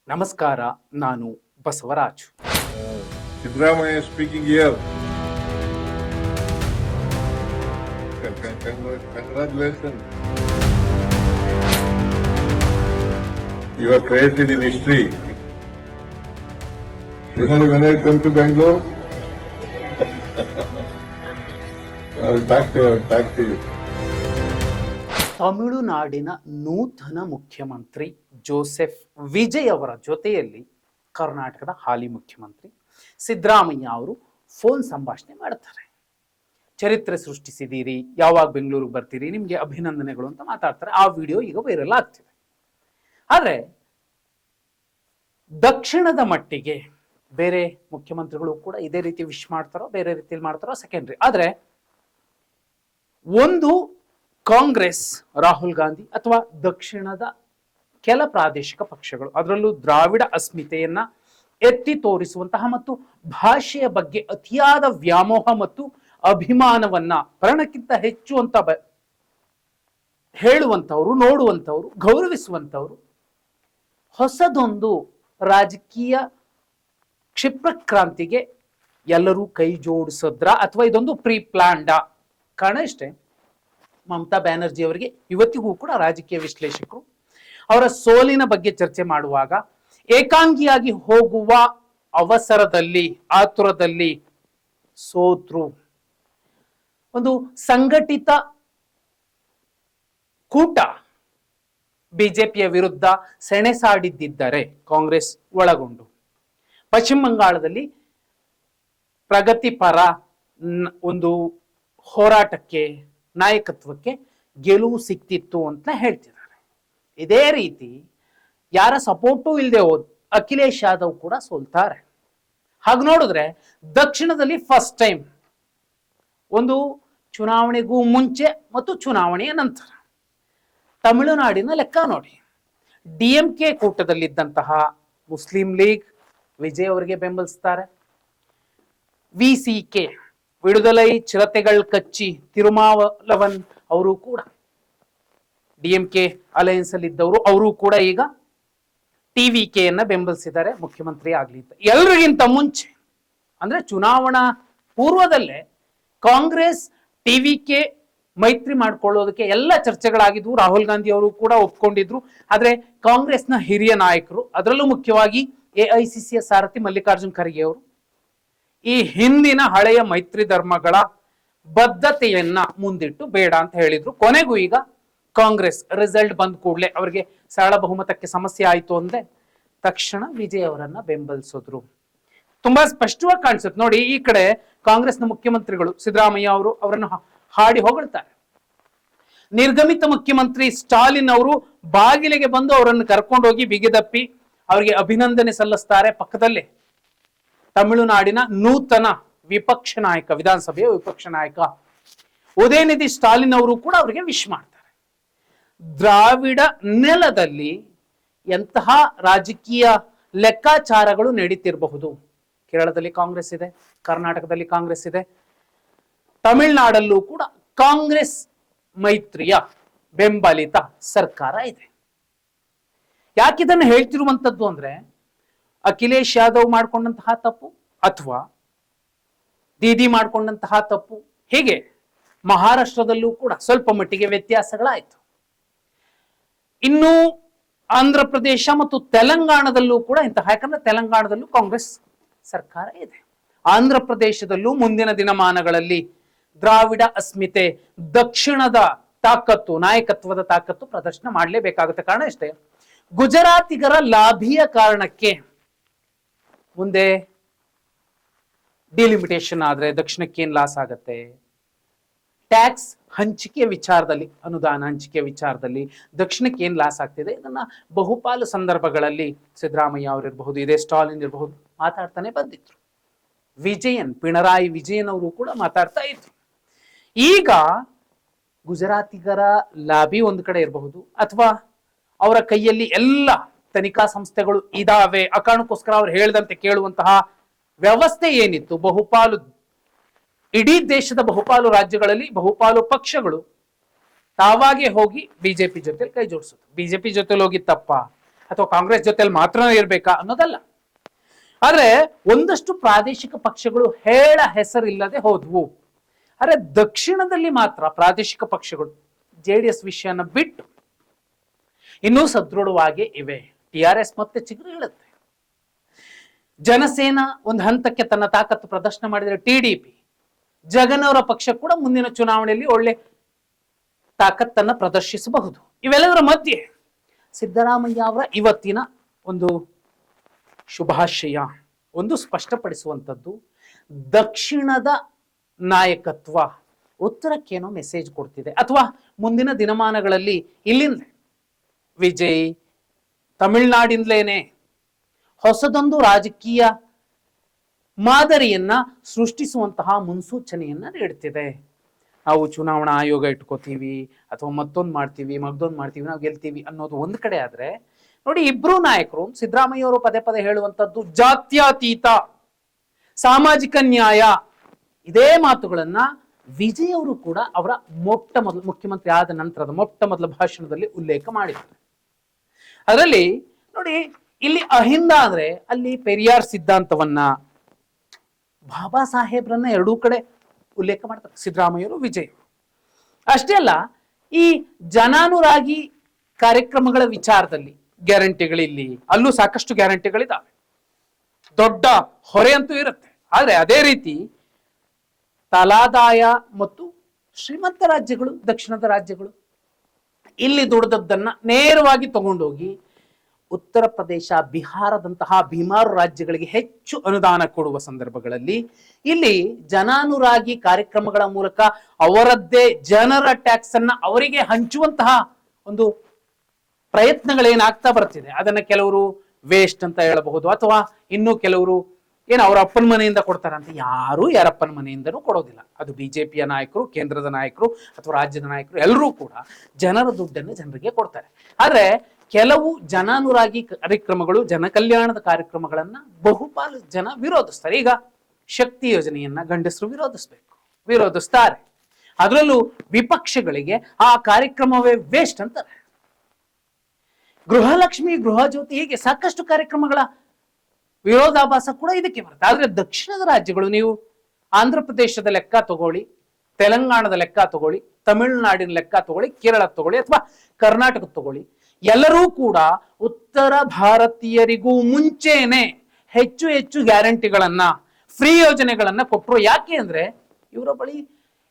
ನಮಸ್ಕಾರ, ನಾನು Basavaraju. Sidramaya speaking here. Congratulations. You are created in history. When I come to Bangalore, I will talk to you. ತಮಿಳುನಾಡಿನ ನೂತನ ಮುಖ್ಯಮಂತ್ರಿ Joseph Vijay ಅವರ ಜೊತೆಯಲ್ಲಿ ಕರ್ನಾಟಕದ ಹಾಲಿ ಮುಖ್ಯಮಂತ್ರಿ ಸಿದ್ದರಾಮಯ್ಯ ಅವರು ಫೋನ್ ಸಂಭಾಷಣೆ ಮಾಡ್ತಾರೆ. ಚರಿತ್ರೆ ಸೃಷ್ಟಿಸಿದ್ದೀರಿ, ಯಾವಾಗ ಬೆಂಗಳೂರಿಗೆ ಬರ್ತೀರಿ, ನಿಮಗೆ ಅಭಿನಂದನೆಗಳು ಅಂತ ಮಾತಾಡ್ತಾರೆ. ಆ ವಿಡಿಯೋ ಈಗ ವೈರಲ್ ಆಗ್ತಿದೆ. ಆದರೆ ದಕ್ಷಿಣದ ಮಟ್ಟಿಗೆ ಬೇರೆ ಮುಖ್ಯಮಂತ್ರಿಗಳು ಕೂಡ ಇದೇ ರೀತಿ ವಿಶ್ ಮಾಡ್ತಾರೋ ಬೇರೆ ರೀತಿಯಲ್ಲಿ ಮಾಡ್ತಾರೋ ಸೆಕೆಂಡ್ರಿ. ಆದರೆ ಒಂದು ಕಾಂಗ್ರೆಸ್, ರಾಹುಲ್ ಗಾಂಧಿ ಅಥವಾ ದಕ್ಷಿಣದ ಕೆಲ ಪ್ರಾದೇಶಿಕ ಪಕ್ಷಗಳು, ಅದರಲ್ಲೂ ದ್ರಾವಿಡ ಅಸ್ಮಿತೆಯನ್ನ ಎತ್ತಿ ತೋರಿಸುವಂತಹ ಮತ್ತು ಭಾಷೆಯ ಬಗ್ಗೆ ಅತಿಯಾದ ವ್ಯಾಮೋಹ ಮತ್ತು ಅಭಿಮಾನವನ್ನ ಪ್ರಾಣಕ್ಕಿಂತ ಹೆಚ್ಚು ಅಂತ ಹೇಳುವಂಥವ್ರು, ನೋಡುವಂಥವ್ರು, ಗೌರವಿಸುವಂಥವ್ರು ಹೊಸದೊಂದು ರಾಜಕೀಯ ಕ್ಷಿಪ್ರಕ್ರಾಂತಿಗೆ ಎಲ್ಲರೂ ಕೈ ಜೋಡಿಸಿದ್ರ ಅಥವಾ ಇದೊಂದು ಪ್ರೀ ಪ್ಲಾನ್ಡಾ? ಕಾರಣ ಇಷ್ಟೇ, ಮಮತಾ ಬ್ಯಾನರ್ಜಿ ಅವರಿಗೆ ಇವತ್ತಿಗೂ ಕೂಡ ರಾಜಕೀಯ ವಿಶ್ಲೇಷಕರು ಅವರ ಸೋಲಿನ ಬಗ್ಗೆ ಚರ್ಚೆ ಮಾಡುವಾಗ ಏಕಾಂಗಿಯಾಗಿ ಹೋಗುವ ಅವಸರದಲ್ಲಿ, ಆತುರದಲ್ಲಿ ಸೋತ್ರು. ಒಂದು ಸಂಘಟಿತ ಕೂಟ ಬಿಜೆಪಿಯ ವಿರುದ್ಧ ಸೆಣಸಾಡಿದ್ದರೆ ಕಾಂಗ್ರೆಸ್ ಒಳಗೊಂಡು ಪಶ್ಚಿಮ ಬಂಗಾಳದಲ್ಲಿ ಪ್ರಗತಿಪರ ಒಂದು ಹೋರಾಟಕ್ಕೆ, ನಾಯಕತ್ವಕ್ಕೆ ಗೆಲುವು ಸಿಕ್ತಿತ್ತು ಅಂತ ಹೇಳ್ತಿದ್ದಾರೆ. ಇದೇ ರೀತಿ ಯಾರ ಸಪೋರ್ಟು ಇಲ್ಲದೆ ಹೋದ್ ಅಖಿಲೇಶ್ ಯಾದವ್ ಕೂಡ ಸೋಲ್ತಾರೆ. ಹಾಗೆ ನೋಡಿದ್ರೆ ದಕ್ಷಿಣದಲ್ಲಿ ಫಸ್ಟ್ ಟೈಮ್ ಒಂದು ಚುನಾವಣೆಗೂ ಮುಂಚೆ ಮತ್ತು ಚುನಾವಣೆಯ ನಂತರ ತಮಿಳುನಾಡಿನ ಲೆಕ್ಕ ನೋಡಿ. DMK ಕೂಟದಲ್ಲಿದ್ದಂತಹ ಮುಸ್ಲಿಂ ಲೀಗ್ ವಿಜಯ್ ಅವರಿಗೆ ಬೆಂಬಲಿಸ್ತಾರೆ. VCK ವಿಡುದಲೈ ಚಿರತೆಗಳ್ ಕಚ್ಚಿ ತಿರುಮಾವಲವನ್ ಅವರು ಕೂಡ DMK ಅಲಯನ್ಸ್ ಅಲ್ಲಿ ಇದ್ದವರು, ಅವರು ಕೂಡ ಈಗ TVK ಯನ್ನ ಬೆಂಬಲಿಸಿದ್ದಾರೆ ಮುಖ್ಯಮಂತ್ರಿ ಆಗ್ಲಿ ಅಂತ. ಎಲ್ರಿಗಿಂತ ಮುಂಚೆ ಅಂದ್ರೆ ಚುನಾವಣಾ ಪೂರ್ವದಲ್ಲೇ ಕಾಂಗ್ರೆಸ್ TVK ಮೈತ್ರಿ ಮಾಡ್ಕೊಳ್ಳೋದಕ್ಕೆ ಎಲ್ಲ ಚರ್ಚೆಗಳಾಗಿದ್ವು. ರಾಹುಲ್ ಗಾಂಧಿ ಅವರು ಕೂಡ ಒಪ್ಕೊಂಡಿದ್ರು. ಆದ್ರೆ ಕಾಂಗ್ರೆಸ್ನ ಹಿರಿಯ ನಾಯಕರು, ಅದರಲ್ಲೂ ಮುಖ್ಯವಾಗಿ AICCಯ ಸಾರಥಿ ಮಲ್ಲಿಕಾರ್ಜುನ್ ಖರ್ಗೆ ಅವರು ಈ ಹಿಂದಿನ ಹಳೆಯ ಮೈತ್ರಿ ಧರ್ಮಗಳ ಬದ್ಧತೆಯನ್ನ ಮುಂದಿಟ್ಟು ಬೇಡ ಅಂತ ಹೇಳಿದ್ರು. ಕೊನೆಗೂ ಈಗ ಕಾಂಗ್ರೆಸ್ ರಿಸಲ್ಟ್ ಬಂದ ಕೂಡಲೇ ಅವರಿಗೆ ಸರಳ ಬಹುಮತಕ್ಕೆ ಸಮಸ್ಯೆ ಆಯಿತು ಅಂದ್ರೆ ತಕ್ಷಣ ವಿಜಯ್ ಅವರನ್ನ ಬೆಂಬಲಿಸಿದ್ರು. ತುಂಬಾ ಸ್ಪಷ್ಟವಾಗಿ ಕಾಣಿಸುತ್ತೆ ನೋಡಿ. ಈ ಕಡೆ ಕಾಂಗ್ರೆಸ್ನ ಮುಖ್ಯಮಂತ್ರಿಗಳು ಸಿದ್ದರಾಮಯ್ಯ ಅವರು ಅವರನ್ನು ಹಾಡಿ ಹೊಗಳ್ತಾರೆ. ನಿರ್ಗಮಿತ ಮುಖ್ಯಮಂತ್ರಿ ಸ್ಟಾಲಿನ್ ಅವರು ಬಾಗಿಲಿಗೆ ಬಂದು ಅವರನ್ನು ಕರ್ಕೊಂಡೋಗಿ ಬಿಗಿದಪ್ಪಿ ಅವರಿಗೆ ಅಭಿನಂದನೆ ಸಲ್ಲಿಸ್ತಾರೆ. ಪಕ್ಕದಲ್ಲೇ ತಮಿಳುನಾಡಿನ ನೂತನ ವಿಪಕ್ಷ ನಾಯಕ, ವಿಧಾನಸಭೆಯ ವಿಪಕ್ಷ ನಾಯಕ ಉದಯನಿಧಿ ಸ್ಟಾಲಿನ್ ಅವರು ಕೂಡ ಅವರಿಗೆ ವಿಶ್ ಮಾಡ್ತಾರೆ. ದ್ರಾವಿಡ ನೆಲದಲ್ಲಿ ಎಂತಹ ರಾಜಕೀಯ ಲೆಕ್ಕಾಚಾರಗಳು ನಡೀತಿರಬಹುದು. ಕೇರಳದಲ್ಲಿ ಕಾಂಗ್ರೆಸ್ ಇದೆ, ಕರ್ನಾಟಕದಲ್ಲಿ ಕಾಂಗ್ರೆಸ್ ಇದೆ, ತಮಿಳುನಾಡಲ್ಲೂ ಕೂಡ ಕಾಂಗ್ರೆಸ್ ಮೈತ್ರಿಯ ಬೆಂಬಲಿತ ಸರ್ಕಾರ ಇದೆ. ಯಾಕಿದನ್ನು ಹೇಳ್ತಿರುವಂತದ್ದು ಅಂದ್ರೆ ಅಖಿಲೇಶ್ ಯಾದವ್ ಮಾಡ್ಕೊಂಡಂತಹ ತಪ್ಪು ಅಥವಾ ದೀದಿ ಮಾಡ್ಕೊಂಡಂತಹ ತಪ್ಪು, ಹೀಗೆ ಮಹಾರಾಷ್ಟ್ರದಲ್ಲೂ ಕೂಡ ಸ್ವಲ್ಪ ಮಟ್ಟಿಗೆ ವ್ಯತ್ಯಾಸಗಳಾಯ್ತು. ಇನ್ನು ಆಂಧ್ರ ಪ್ರದೇಶ ಮತ್ತು ತೆಲಂಗಾಣದಲ್ಲೂ ಕೂಡ ಇಂತಹ, ಯಾಕಂದ್ರೆ ತೆಲಂಗಾಣದಲ್ಲೂ ಕಾಂಗ್ರೆಸ್ ಸರ್ಕಾರ ಇದೆ. ಆಂಧ್ರ ಪ್ರದೇಶದಲ್ಲೂ ಮುಂದಿನ ದಿನಮಾನಗಳಲ್ಲಿ ದ್ರಾವಿಡ ಅಸ್ಮಿತೆ, ದಕ್ಷಿಣದ ತಾಕತ್ತು, ನಾಯಕತ್ವದ ತಾಕತ್ತು ಪ್ರದರ್ಶನ ಮಾಡಲೇಬೇಕಾಗುತ್ತೆ. ಕಾರಣ ಇಷ್ಟೇ, ಗುಜರಾತಿಗರ ಲಾಭಿಯ ಕಾರಣಕ್ಕೆ ಮುಂದೆ ಡಿಲಿಮಿಟೇಷನ್ ಆದ್ರೆ ದಕ್ಷಿಣಕ್ಕೆ ಏನ್ ಲಾಸ್ ಆಗತ್ತೆ, ಟ್ಯಾಕ್ಸ್ ಹಂಚಿಕೆ ವಿಚಾರದಲ್ಲಿ, ಅನುದಾನ ಹಂಚಿಕೆ ವಿಚಾರದಲ್ಲಿ ದಕ್ಷಿಣಕ್ಕೆ ಏನ್ ಲಾಸ್ ಆಗ್ತಿದೆ, ಇದನ್ನ ಬಹುಪಾಲು ಸಂದರ್ಭಗಳಲ್ಲಿ ಸಿದ್ದರಾಮಯ್ಯ ಅವರಿರಬಹುದು, ಇದೇ ಸ್ಟಾಲಿನ್ ಇರಬಹುದು ಮಾತಾಡ್ತಾನೆ ಬಂದಿದ್ರು. ಪಿಣರಾಯಿ ವಿಜಯನ್ ಅವರು ಕೂಡ ಮಾತಾಡ್ತಾ ಇದ್ರು. ಈಗ ಗುಜರಾತಿಗರ ಲಾಬಿ ಒಂದು ಕಡೆ ಇರಬಹುದು, ಅಥವಾ ಅವರ ಕೈಯಲ್ಲಿ ಎಲ್ಲ ತನಿಖಾ ಸಂಸ್ಥೆಗಳು ಇದಾವೆ, ಆ ಕಾರಣಕ್ಕೋಸ್ಕರ ಅವ್ರು ಹೇಳ್ದಂತೆ ಕೇಳುವಂತಹ ವ್ಯವಸ್ಥೆ ಏನಿತ್ತು, ಬಹುಪಾಲು ಇಡೀ ದೇಶದ ಬಹುಪಾಲು ರಾಜ್ಯಗಳಲ್ಲಿ ಬಹುಪಾಲು ಪಕ್ಷಗಳು ತಾವಾಗೆ ಹೋಗಿ ಬಿಜೆಪಿ ಜೊತೆ ಕೈ ಜೋಡಿಸೋದು. ಬಿಜೆಪಿ ಜೊತೆ ಹೋಗಿ ತಪ್ಪ ಅಥವಾ ಕಾಂಗ್ರೆಸ್ ಜೊತೆಲಿ ಮಾತ್ರ ಇರ್ಬೇಕಾ ಅನ್ನೋದಲ್ಲ. ಆದ್ರೆ ಒಂದಷ್ಟು ಪ್ರಾದೇಶಿಕ ಪಕ್ಷಗಳು ಹೇಳ ಹೆಸರಿಲ್ಲದೆ ಹೋದ್ವು. ಆದ್ರೆ ದಕ್ಷಿಣದಲ್ಲಿ ಮಾತ್ರ ಪ್ರಾದೇಶಿಕ ಪಕ್ಷಗಳು JDS ವಿಷಯನ ಬಿಟ್ಟು ಇನ್ನೂ ಸದೃಢವಾಗಿ ಇವೆ. TRS ಮತ್ತೆ ಚಿಗುರು ಹೇಳುತ್ತೆ. ಜನಸೇನಾ ಒಂದು ಹಂತಕ್ಕೆ ತನ್ನ ತಾಕತ್ತು ಪ್ರದರ್ಶನ ಮಾಡಿದರೆ TDP, ಜಗನ್ ಅವರ ಪಕ್ಷ ಕೂಡ ಮುಂದಿನ ಚುನಾವಣೆಯಲ್ಲಿ ಒಳ್ಳೆ ತಾಕತ್ತನ್ನ ಪ್ರದರ್ಶಿಸಬಹುದು. ಇವೆಲ್ಲದರ ಮಧ್ಯೆ ಸಿದ್ದರಾಮಯ್ಯ ಅವರ ಇವತ್ತಿನ ಒಂದು ಶುಭಾಶಯ ಒಂದು ಸ್ಪಷ್ಟಪಡಿಸುವಂಥದ್ದು, ದಕ್ಷಿಣದ ನಾಯಕತ್ವ ಉತ್ತರಕ್ಕೇನೋ ಮೆಸೇಜ್ ಕೊಡ್ತಿದೆ, ಅಥವಾ ಮುಂದಿನ ದಿನಮಾನಗಳಲ್ಲಿ ಇಲ್ಲಿಂದ ವಿಜಯ್ ತಮಿಳುನಾಡಿಂದಲೇನೆ ಹೊಸದೊಂದು ರಾಜಕೀಯ ಮಾದರಿಯನ್ನ ಸೃಷ್ಟಿಸುವಂತಹ ಮುನ್ಸೂಚನೆಯನ್ನ ನೀಡುತ್ತಿದೆ. ನಾವು ಚುನಾವಣಾ ಆಯೋಗ ಇಟ್ಕೋತೀವಿ ಅಥವಾ ಮತ್ತೊಂದು ಮಾಡ್ತೀವಿ ನಾವು ಗೆಲ್ತೀವಿ ಅನ್ನೋದು ಒಂದು ಕಡೆ ಆದ್ರೆ, ನೋಡಿ ಇಬ್ರು ನಾಯಕರು ಸಿದ್ದರಾಮಯ್ಯ ಅವರು ಪದೇ ಪದೇ ಹೇಳುವಂತದ್ದು ಜಾತ್ಯತೀತ, ಸಾಮಾಜಿಕ ನ್ಯಾಯ, ಇದೇ ಮಾತುಗಳನ್ನ ವಿಜಯ್ ಅವರು ಕೂಡ ಅವರ ಮೊಟ್ಟ ಮೊದಲು ಮುಖ್ಯಮಂತ್ರಿ ಆದ ನಂತರದ ಮೊಟ್ಟ ಮೊದಲ ಭಾಷಣದಲ್ಲಿ ಉಲ್ಲೇಖ ಮಾಡಿದ್ದಾರೆ. ಅದರಲ್ಲಿ ನೋಡಿ, ಇಲ್ಲಿ ಅಹಿಂದ ಅಂದ್ರೆ ಅಲ್ಲಿ ಪೆರಿಯಾರ್ ಸಿದ್ಧಾಂತವನ್ನ, ಬಾಬಾ ಸಾಹೇಬ್ರನ್ನ ಎರಡೂ ಕಡೆ ಉಲ್ಲೇಖ ಮಾಡ್ತಾರೆ ಸಿದ್ದರಾಮಯ್ಯರು ವಿಜಯ್. ಅಷ್ಟೇ ಅಲ್ಲ, ಈ ಜನಾನುರಾಗಿ ಕಾರ್ಯಕ್ರಮಗಳ ವಿಚಾರದಲ್ಲಿ ಗ್ಯಾರಂಟಿಗಳಿಲ್ಲಿ ಅಲ್ಲೂ ಸಾಕಷ್ಟು ಗ್ಯಾರಂಟಿಗಳಿದ್ದಾವೆ, ದೊಡ್ಡ ಹೊರೆ ಅಂತೂ ಇರುತ್ತೆ. ಆದ್ರೆ ಅದೇ ರೀತಿ ತಲಾದಾಯ ಮತ್ತು ಶ್ರೀಮಂತ ರಾಜ್ಯಗಳು, ದಕ್ಷಿಣದ ರಾಜ್ಯಗಳು ಇಲ್ಲಿ ದುಡಿದದ್ದನ್ನ ನೇರವಾಗಿ ತಗೊಂಡೋಗಿ ಉತ್ತರ ಪ್ರದೇಶ, ಬಿಹಾರದಂತಹ ಭೀಮಾರು ರಾಜ್ಯಗಳಿಗೆ ಹೆಚ್ಚು ಅನುದಾನ ಕೊಡುವ ಸಂದರ್ಭಗಳಲ್ಲಿ ಇಲ್ಲಿ ಜನಾನುರಾಗಿ ಕಾರ್ಯಕ್ರಮಗಳ ಮೂಲಕ ಅವರದ್ದೇ ಜನರ ಟ್ಯಾಕ್ಸ್ ಅನ್ನ ಅವರಿಗೆ ಹಂಚುವಂತಹ ಒಂದು ಪ್ರಯತ್ನಗಳೇನಾಗ್ತಾ ಬರ್ತಿದೆ. ಅದನ್ನ ಕೆಲವರು ವೇಸ್ಟ್ ಅಂತ ಹೇಳಬಹುದು, ಅಥವಾ ಇನ್ನು ಕೆಲವರು ಅವ್ರ ಅಪ್ಪನ ಮನೆಯಿಂದ ಕೊಡ್ತಾರಂತ. ಯಾರು ಯಾರಪ್ಪನ ಮನೆಯಿಂದನೂ ಕೊಡೋದಿಲ್ಲ. ಅದು ಬಿಜೆಪಿಯ ನಾಯಕರು, ಕೇಂದ್ರದ ನಾಯಕರು ಅಥವಾ ರಾಜ್ಯದ ನಾಯಕರು ಎಲ್ಲರೂ ಕೂಡ ಜನರ ದುಡ್ಡನ್ನು ಜನರಿಗೆ ಕೊಡ್ತಾರೆ. ಆದ್ರೆ ಕೆಲವು ಜನಾನುರಾಗಿ ಕಾರ್ಯಕ್ರಮಗಳು, ಜನ ಕಲ್ಯಾಣದ ಕಾರ್ಯಕ್ರಮಗಳನ್ನ ಬಹುಪಾಲು ಜನ ವಿರೋಧಿಸ್ತಾರೆ. ಈಗ ಶಕ್ತಿ ಯೋಜನೆಯನ್ನ ಗಂಡಸರು ವಿರೋಧಿಸ್ತಾರೆ. ಅದರಲ್ಲೂ ವಿಪಕ್ಷಗಳಿಗೆ ಆ ಕಾರ್ಯಕ್ರಮವೇ ವೇಸ್ಟ್ ಅಂತಾರೆ. ಗೃಹಲಕ್ಷ್ಮಿ, ಗೃಹ ಜ್ಯೋತಿ, ಹೀಗೆ ಸಾಕಷ್ಟು ಕಾರ್ಯಕ್ರಮಗಳ ವಿರೋಧಾಭಾಸ ಕೂಡ ಇದಕ್ಕೆ ಬರುತ್ತೆ. ಆದ್ರೆ ದಕ್ಷಿಣದ ರಾಜ್ಯಗಳು, ನೀವು ಆಂಧ್ರ ಪ್ರದೇಶದ ಲೆಕ್ಕ ತಗೊಳ್ಳಿ, ತೆಲಂಗಾಣದ ಲೆಕ್ಕ ತಗೊಳ್ಳಿ, ತಮಿಳುನಾಡಿನ ಲೆಕ್ಕ ತಗೊಳ್ಳಿ, ಕೇರಳ ತಗೊಳ್ಳಿ ಅಥವಾ ಕರ್ನಾಟಕ ತಗೊಳ್ಳಿ, ಎಲ್ಲರೂ ಕೂಡ ಉತ್ತರ ಭಾರತೀಯರಿಗೂ ಮುಂಚೆನೆ ಹೆಚ್ಚು ಹೆಚ್ಚು ಗ್ಯಾರಂಟಿಗಳನ್ನ, ಫ್ರೀ ಯೋಜನೆಗಳನ್ನ ಕೊಟ್ಟರು. ಯಾಕೆ ಅಂದ್ರೆ ಇವರ ಬಳಿ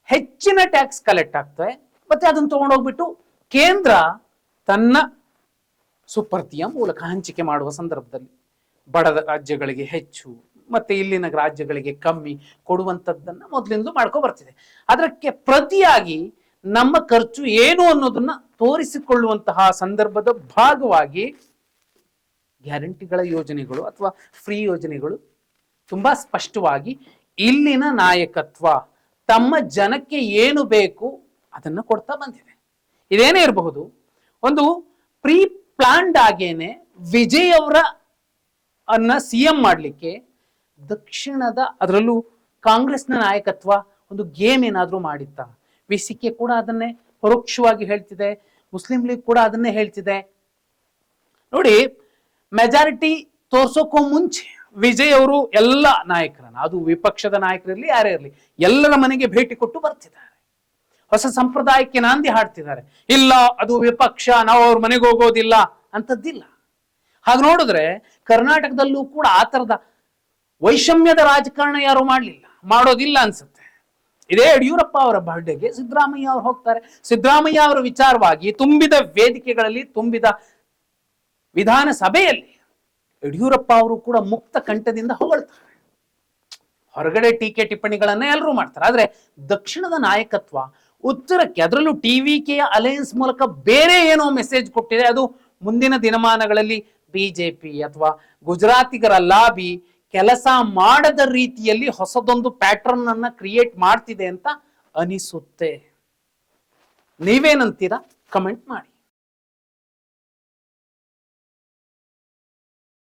ಹೆಚ್ಚಿನ ಟ್ಯಾಕ್ಸ್ ಕಲೆಕ್ಟ್ ಆಗ್ತದೆ, ಮತ್ತೆ ಅದನ್ನು ತಗೊಂಡೋಗ್ಬಿಟ್ಟು ಕೇಂದ್ರ ತನ್ನ ಸುಪರ್ದಿಯ ಮೂಲಕ ಹಂಚಿಕೆ ಮಾಡುವ ಸಂದರ್ಭದಲ್ಲಿ ಬಡ ರಾಜ್ಯಗಳಿಗೆ ಹೆಚ್ಚು ಮತ್ತೆ ಇಲ್ಲಿನ ರಾಜ್ಯಗಳಿಗೆ ಕಮ್ಮಿ ಕೊಡುವಂಥದ್ದನ್ನ ಮೊದಲಿಂದಲೂ ಮಾಡ್ಕೊ ಬರ್ತಿದೆ. ಅದಕ್ಕೆ ಪ್ರತಿಯಾಗಿ ನಮ್ಮ ಖರ್ಚು ಏನು ಅನ್ನೋದನ್ನ ತೋರಿಸಿಕೊಳ್ಳುವಂತಹ ಸಂದರ್ಭದ ಭಾಗವಾಗಿ ಗ್ಯಾರಂಟಿಗಳ ಯೋಜನೆಗಳು ಅಥವಾ ಫ್ರೀ ಯೋಜನೆಗಳು ತುಂಬಾ ಸ್ಪಷ್ಟವಾಗಿ ಇಲ್ಲಿನ ನಾಯಕತ್ವ ತಮ್ಮ ಜನಕ್ಕೆ ಏನು ಬೇಕು ಅದನ್ನ ಕೊಡ್ತಾ ಬಂದಿದೆ. ಇದೇನೇ ಇರಬಹುದು, ಒಂದು ಪ್ರೀ ಪ್ಲಾನ್ಡ್ ಆಗೇನೆ ವಿಜಯ್ ಅವರ CM ಮಾಡ್ಲಿಕ್ಕೆ ದಕ್ಷಿಣದ, ಅದರಲ್ಲೂ ಕಾಂಗ್ರೆಸ್ನ ನಾಯಕತ್ವ ಒಂದು ಗೇಮ್ ಏನಾದ್ರೂ ಮಾಡಿತ್ತ. VCK ಕೂಡ ಅದನ್ನೇ ಪರೋಕ್ಷವಾಗಿ ಹೇಳ್ತಿದೆ, ಮುಸ್ಲಿಂ ಲೀಗ್ ಕೂಡ ಅದನ್ನೇ ಹೇಳ್ತಿದೆ. ನೋಡಿ, ಮೆಜಾರಿಟಿ ತೋರ್ಸೋಕ್ಕೂ ಮುಂಚೆ ವಿಜಯ್ ಅವರು ಎಲ್ಲ ನಾಯಕರನ್ನ, ಅದು ವಿಪಕ್ಷದ ನಾಯಕರಿರ್ಲಿ ಯಾರೇ ಇರಲಿ, ಎಲ್ಲರ ಮನೆಗೆ ಭೇಟಿ ಕೊಟ್ಟು ಬರ್ತಿದ್ದಾರೆ. ಹೊಸ ಸಂಪ್ರದಾಯಕ್ಕೆ ನಾಂದಿ ಹಾಡ್ತಿದ್ದಾರೆ. ಇಲ್ಲ ಅದು ವಿಪಕ್ಷ, ನಾವು ಅವ್ರ ಮನೆಗೆ ಹೋಗೋದಿಲ್ಲ ಅಂತದ್ದಿಲ್ಲ. ಹಾಗೆ ನೋಡಿದ್ರೆ ಕರ್ನಾಟಕದಲ್ಲೂ ಕೂಡ ಆ ತರದ ವೈಷಮ್ಯದ ರಾಜಕಾರಣ ಯಾರು ಮಾಡೋದಿಲ್ಲ ಅನ್ಸುತ್ತೆ. ಇದೇ ಯಡಿಯೂರಪ್ಪ ಅವರ ಬರ್ಡೇಗೆ ಸಿದ್ದರಾಮಯ್ಯ ಅವರು ಹೋಗ್ತಾರೆ. ಸಿದ್ದರಾಮಯ್ಯ ಅವರ ವಿಚಾರವಾಗಿ ತುಂಬಿದ ವೇದಿಕೆಗಳಲ್ಲಿ, ತುಂಬಿದ ವಿಧಾನಸಭೆಯಲ್ಲಿ ಯಡಿಯೂರಪ್ಪ ಅವರು ಕೂಡ ಮುಕ್ತ ಕಂಠದಿಂದ ಹೊಗಳ್ತಾರೆ. ಹೊರಗಡೆ ಟೀಕೆ ಟಿಪ್ಪಣಿಗಳನ್ನ ಎಲ್ಲರೂ ಮಾಡ್ತಾರೆ. ಆದ್ರೆ ದಕ್ಷಿಣದ ನಾಯಕತ್ವ ಉತ್ತರಕ್ಕೆ, ಅದರಲ್ಲೂ TVKಯ ಅಲಯನ್ಸ್ ಮೂಲಕ ಬೇರೆ ಏನೋ ಮೆಸೇಜ್ ಕೊಟ್ಟಿದೆ. ಅದು ಮುಂದಿನ ದಿನಮಾನಗಳಲ್ಲಿ ಬಿಜೆಪಿ ಅಥವಾ ಗುಜರಾತಿಗರ ಲಾಬಿ ಕೆಲಸ ಮಾಡದ ರೀತಿಯಲ್ಲಿ ಹೊಸದೊಂದು ಪ್ಯಾಟರ್ನ್ ಅನ್ನ ಕ್ರಿಯೇಟ್ ಮಾಡ್ತಿದೆ ಅಂತ ಅನಿಸುತ್ತೆ. ನೀವೇನಂತೀರಾ? ಕಮೆಂಟ್ ಮಾಡಿ.